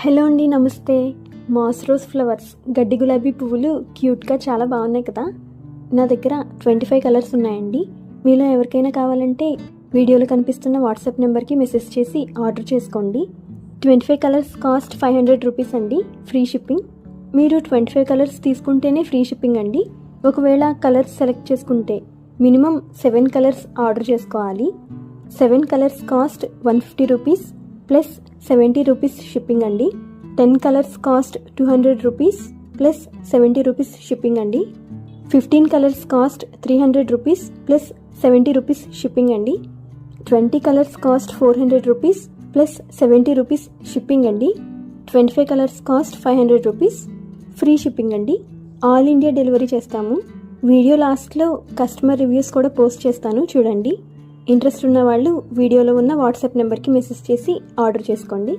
Hello అండి, నమస్తే. Mass rose flowers గడ్డి గులాబీ పువ్వులు క్యూట్గా చాలా బాగున్నాయి కదా. నా దగ్గర 25 కలర్స్ ఉన్నాయండి. మీలో ఎవరికైనా కావాలంటే వీడియోలో కనిపిస్తున్న వాట్సాప్ నెంబర్కి మెసేజ్ చేసి ఆర్డర్ చేసుకోండి. 25 కలర్స్ కాస్ట్ 500 రూపీస్ అండి, ఫ్రీ షిప్పింగ్. మీరు 25 కలర్స్ తీసుకుంటేనే ఫ్రీ షిప్పింగ్ అండి. ఒకవేళ కలర్స్ సెలెక్ట్ చేసుకుంటే మినిమం 7 కలర్స్ ఆర్డర్ చేసుకోవాలి. 7 colours cost 150 rupees plus 70 rupees shipping అండి. 10 colours cost 200 rupees plus 70 rupees shipping అండి. 15 colours cost 300 rupees plus 70 rupees shipping అండి. 20 colours cost 400 rupees plus 70 rupees shipping అండి. 25 colours cost 500 rupees, free shipping అండి. All India delivery చేస్తాము. Video లాస్ట్లో customer reviews కూడా post చేస్తాను, చూడండి. ఇంట్రెస్ట్ ఉన్న వాళ్ళు వీడియోలో ఉన్న వాట్సాప్ నెంబర్కి మెసేజ్ చేసి ఆర్డర్ చేసుకోండి.